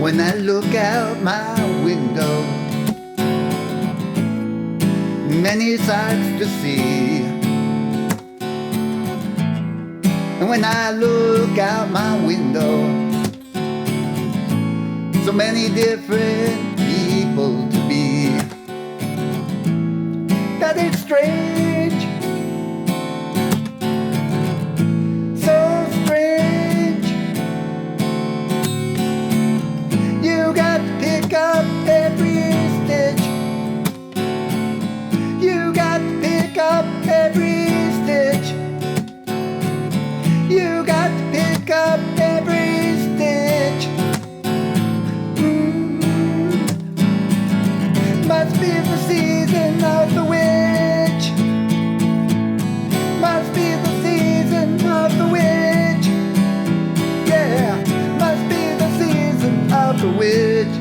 When I look out my window, many sights to see. And when I look out my window, so many different people to be. That it's strange, so strange. You got to pick up every stitch. You got to pick up every stitch. You got to pick up every stitch. Must be the season of the witch. Must be the season of the witch. Yeah, must be the season of the witch.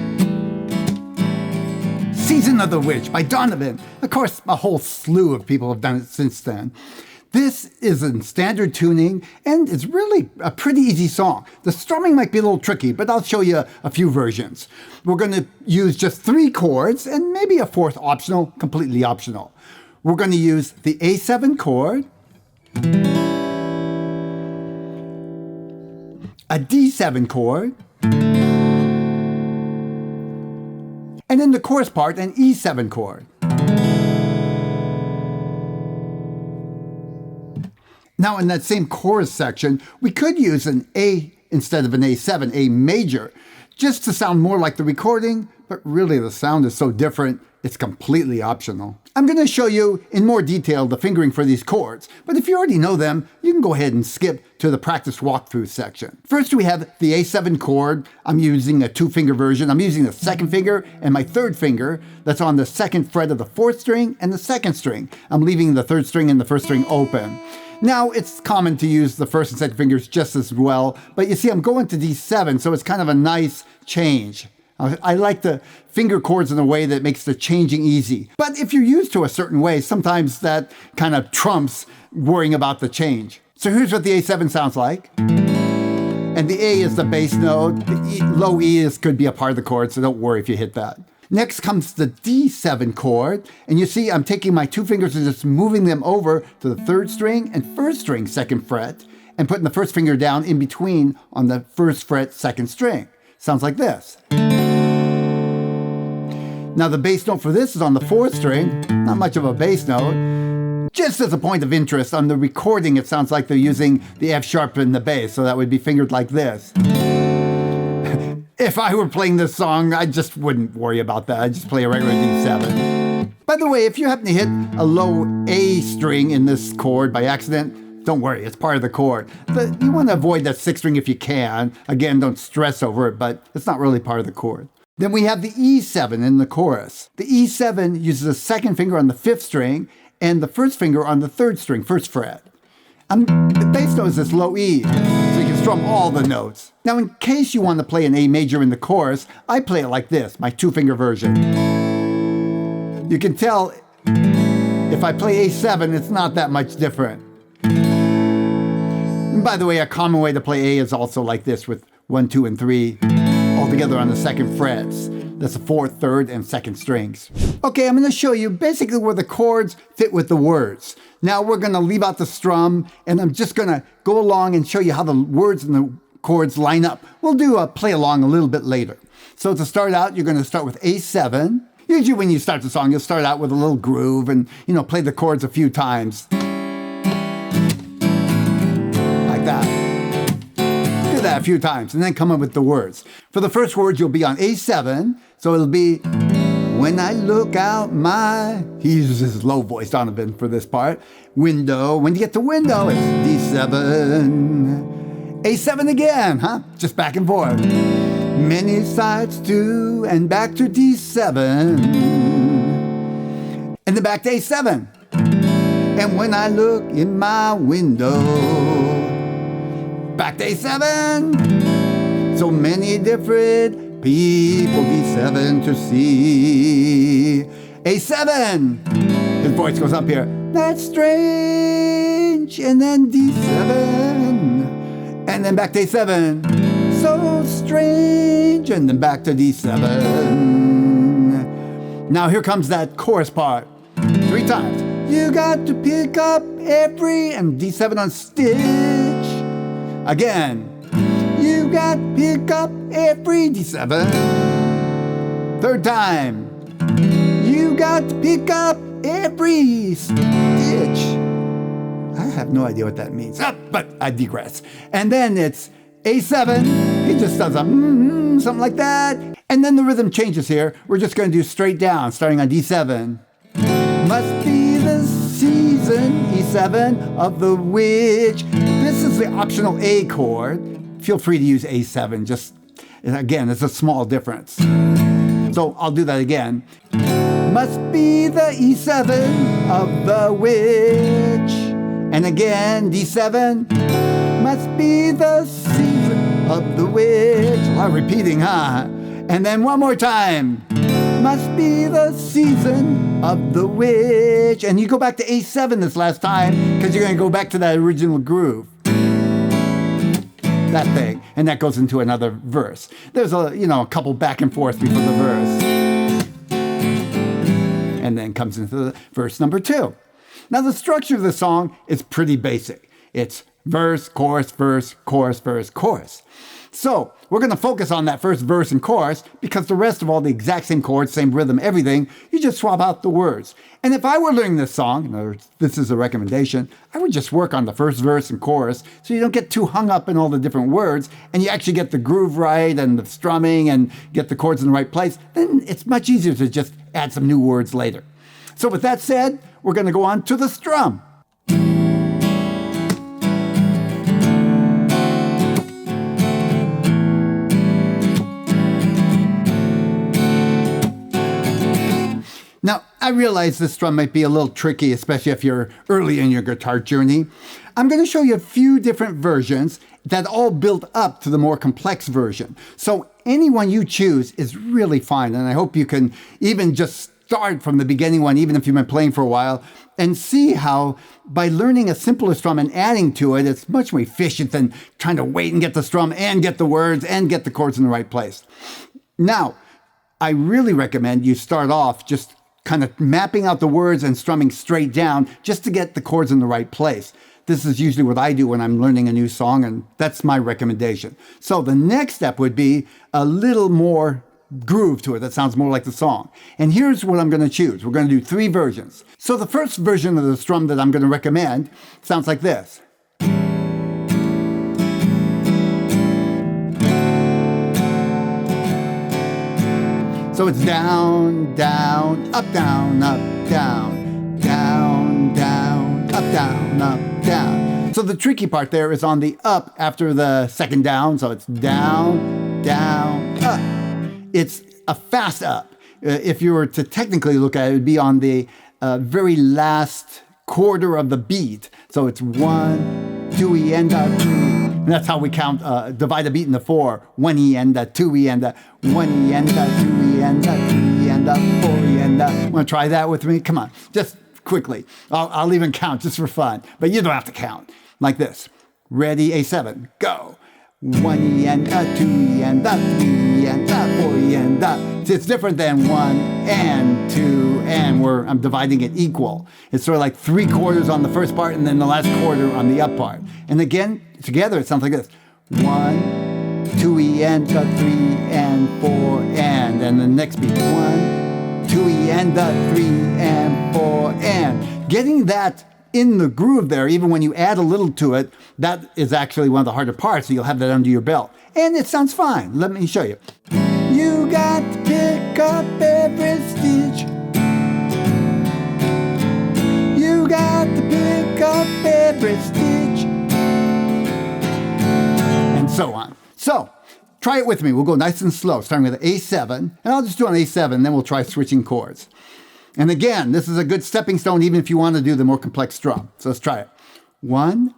Season of the Witch by Donovan. Of course, a whole slew of people have done it since then. This is in standard tuning, and it's really a pretty easy song. The strumming might be a little tricky, but I'll show you a few versions. We're going to use just 3 chords, and maybe a 4th optional, completely optional. We're going to use the A7 chord, a D7 chord, and in the chorus part, an E7 chord. Now in that same chorus section, we could use an A instead of an A7, A major, just to sound more like the recording, but really the sound is so different, it's completely optional. I'm going to show you in more detail the fingering for these chords, but if you already know them, you can go ahead and skip to the practice walkthrough section. First we have the A7 chord. I'm using a 2-finger version. I'm using the 2nd finger and my 3rd finger that's on the 2nd fret of the 4th string and the 2nd string. I'm leaving the 3rd string and the 1st string open. Now, it's common to use the 1st and 2nd fingers just as well, but you see I'm going to D7, so it's kind of a nice change. I like to finger chords in a way that makes the changing easy. But if you're used to a certain way, sometimes that kind of trumps worrying about the change. So here's what the A7 sounds like. And the A is the bass note. The low E could be a part of the chord, so don't worry if you hit that. Next comes the D7 chord, and you see I'm taking my 2 fingers and just moving them over to the 3rd string and 1st string 2nd fret, and putting the 1st finger down in between on the 1st fret 2nd string. Sounds like this. Now the bass note for this is on the 4th string, not much of a bass note. Just as a point of interest, on the recording it sounds like they're using the F sharp in the bass, so that would be fingered like this. If I were playing this song, I just wouldn't worry about that. I'd just play a regular D7. By the way, if you happen to hit a low A string in this chord by accident, don't worry, it's part of the chord. But you want to avoid that 6th string if you can. Again, don't stress over it, but it's not really part of the chord. Then we have the E7 in the chorus. The E7 uses the 2nd finger on the 5th string and the 1st finger on the 3rd string, 1st fret. The bass note is this low E, so you can strum all the notes. Now, in case you want to play an A major in the chorus, I play it like this, my 2-finger version. You can tell if I play A7, it's not that much different. And by the way, a common way to play A is also like this with 1, 2, and 3 all together on the 2nd frets. That's the 4th, 3rd, and 2nd strings. Okay, I'm going to show you basically where the chords fit with the words. Now we're going to leave out the strum, and I'm just going to go along and show you how the words and the chords line up. We'll do a play along a little bit later. So to start out, you're going to start with A7. Usually when you start the song, you'll start out with a little groove and, play the chords a few times. Like that. Do that a few times, and then come up with the words. For the first words, you'll be on A7, so it'll be, when I look out my, he uses his low voice, Donovan, for this part, window. When you get to window, it's D7. A7 again, just back and forth. Many sides to, and back to D7. And then back to A7. And when I look in my window, back to A7. So many different people, D7 to see. A7. His voice goes up here. That's strange. And then D7. And then back to A7. so strange, and then back to D7. Now here comes that chorus part. 3 times. You got to pick up every, and D7 on stitch. Again. You got to pick up every, D7. 3rd time. You got to pick up every stitch. I have no idea what that means, but I digress. And then it's A7. He just does a something like that. And then the rhythm changes here. We're just going to do straight down, starting on D7. Must be the season, E7, of the witch. This is the optional A chord. Feel free to use A7. Just, again, it's a small difference. So I'll do that again. Must be the E7 of the witch. And again, D7. Must be the season of the witch. A lot of repeating, huh? And then one more time. Must be the season of the witch. And you go back to A7 this last time because you're going to go back to that original groove. That thing. And that goes into another verse. There's a couple back and forth before the verse. And then comes into the verse number 2. Now the structure of the song is pretty basic. It's verse, chorus, verse, chorus, verse, chorus. So we're going to focus on that first verse and chorus because the rest of all the exact same chords, same rhythm, everything, you just swap out the words. And if I were learning this song, in other words, this is a recommendation, I would just work on the first verse and chorus so you don't get too hung up in all the different words and you actually get the groove right and the strumming and get the chords in the right place. Then it's much easier to just add some new words later. So with that said, we're going to go on to the strum. Now, I realize this strum might be a little tricky, especially if you're early in your guitar journey. I'm going to show you a few different versions that all build up to the more complex version. So any one you choose is really fine, and I hope you can even just start from the beginning one, even if you've been playing for a while, and see how by learning a simpler strum and adding to it, it's much more efficient than trying to wait and get the strum and get the words and get the chords in the right place. Now, I really recommend you start off just kind of mapping out the words and strumming straight down just to get the chords in the right place. This is usually what I do when I'm learning a new song, and that's my recommendation. So the next step would be a little more groove to it that sounds more like the song. And here's what I'm going to choose. We're going to do 3 versions. So the first version of the strum that I'm going to recommend sounds like this. So it's down, down, up, down, up, down, down, down, up, down, up, down. So the tricky part there is on the up after the second down. So it's down, down, up. It's a fast up. If you were to technically look at it, it would be on the very last quarter of the beat. So it's 1, 2, E, and 3. And that's how we count, divide a beat into 4. 1 E and 2 E and 1 E and 2 E and 3 E and 4 E and. Want to try that with me? Come on, just quickly. I'll even count just for fun, but you don't have to count. Like this. Ready? A7. Go. 1 E and 2 E and 3 E and 4 E and. See, it's different than 1 and 2 and where I'm dividing it equal. It's sort of like 3/4 on the first part and then the last quarter on the up part. And again, together it sounds like this. 1, 2 E and 3 and 4 and the next beat. 1, 2 E and 3 and 4 and. Getting that in the groove there, even when you add a little to it, that is actually one of the harder parts, so you'll have that under your belt. And it sounds fine. Let me show you. You got to pick up every stitch. You got to pick up every stitch. And so on. So, try it with me. We'll go nice and slow, starting with A7. And I'll just do an A7, then we'll try switching chords. And again, this is a good stepping stone even if you want to do the more complex strum. So let's try it. 1,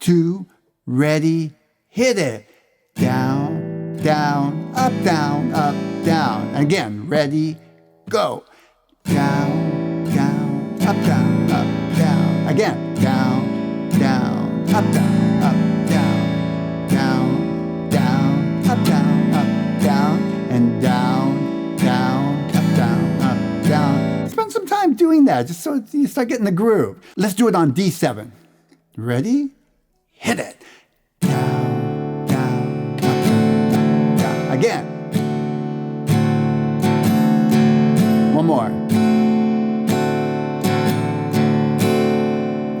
2, ready, hit it. Down, down, up, down, up, down. And again, ready, go. Down, down, up, down, up, down. Again, down, down, up, down, up, down. Down, down, doing that, just so you start getting the groove. Let's do it on D7. Ready? Hit it. Down, down, up, down, down. Again. One more.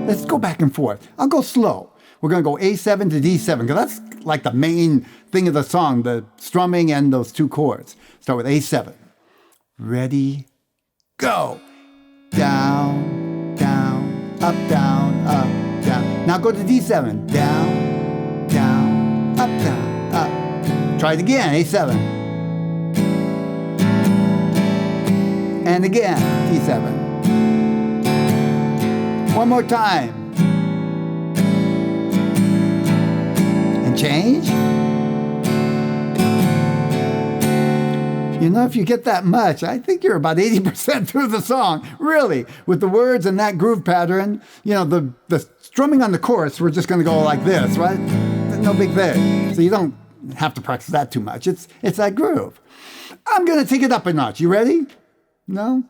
Let's go back and forth. I'll go slow. We're going to go A7 to D7, because that's like the main thing of the song, the strumming and those two chords. Start with A7. Ready, go. Down, down, up, down, up, down. Now go to D7. Down, down, up, down, up. Try it again, A7. And again, D7. One more time. And change. You know, if you get that much, I think you're about 80% through the song, really, with the words and that groove pattern. You know, the strumming on the chorus, we're just going to go like this, right? No big thing. So you don't have to practice that too much. It's that groove. I'm going to take it up a notch. You ready? No?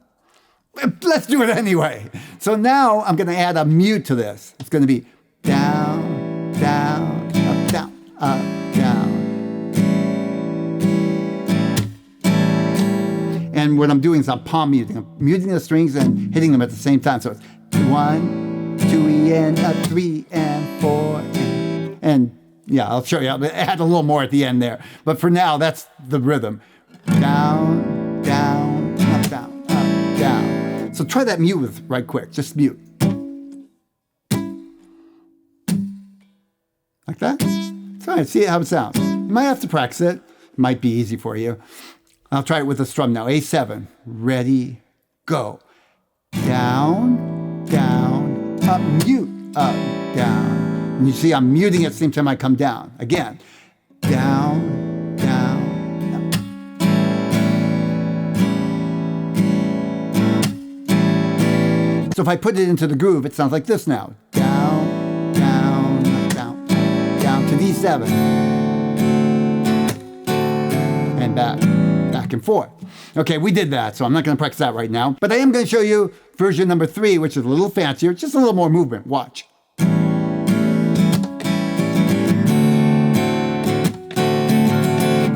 Let's do it anyway. So now I'm going to add a mute to this. It's going to be down, down, up, down, up, down. And what I'm doing is I'm palm muting. I'm muting the strings and hitting them at the same time. So it's 1, 2 and up, 3 and 4 and yeah, I'll show you. I'll add a little more at the end there. But for now, that's the rhythm. Down, down, up, down, up, down. So try that mute with right quick. Just mute. Like that. Try it. See how it sounds. You might have to practice it. It might be easy for you. I'll try it with a strum now. A7. Ready, go. Down, down, up, mute, up, down. And you see I'm muting at the same time I come down. Again. Down, down, up. So if I put it into the groove, it sounds like this now. Down, down, down, down to D7. And back and forth. Okay, we did that, so I'm not going to practice that right now. But I am going to show you version number 3, which is a little fancier, just a little more movement. Watch.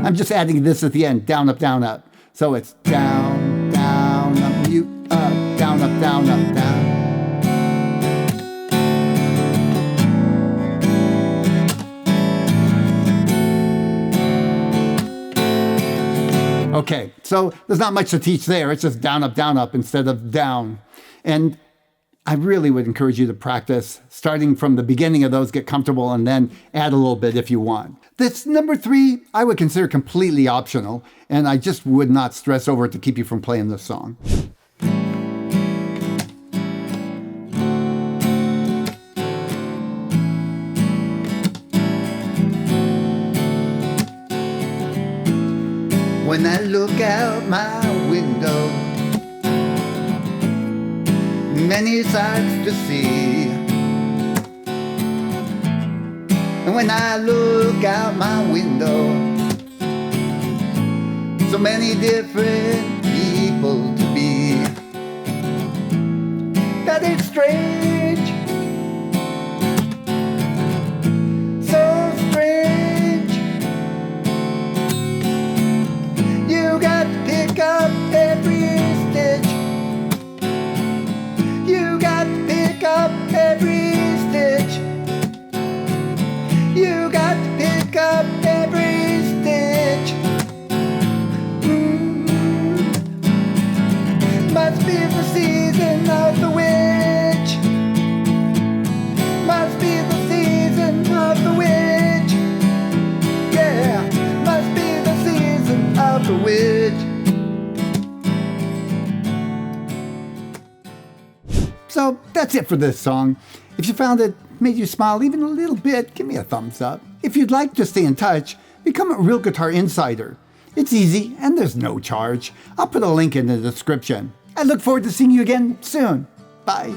I'm just adding this at the end, down, up, down, up. So it's down, down, up, mute, up, down, up, down, up, down. Okay, so there's not much to teach there. It's just down, up, instead of down. And I really would encourage you to practice, starting from the beginning of those, get comfortable, and then add a little bit if you want. This number 3, I would consider completely optional, and I just would not stress over it to keep you from playing this song. When I look out my window, many sights to see. And when I look out my window, so many different people to be. That it's strange, so strange. You got to pick up every stitch. You got to pick up every stitch. You got to pick up every stitch. Must be the season of the witch. Must be the season of the witch. Yeah, must be the season of the witch. So that's it for this song. If you found it made you smile even a little bit, give me a thumbs up. If you'd like to stay in touch, become a Real Guitar Insider. It's easy and there's no charge. I'll put a link in the description. I look forward to seeing you again soon. Bye.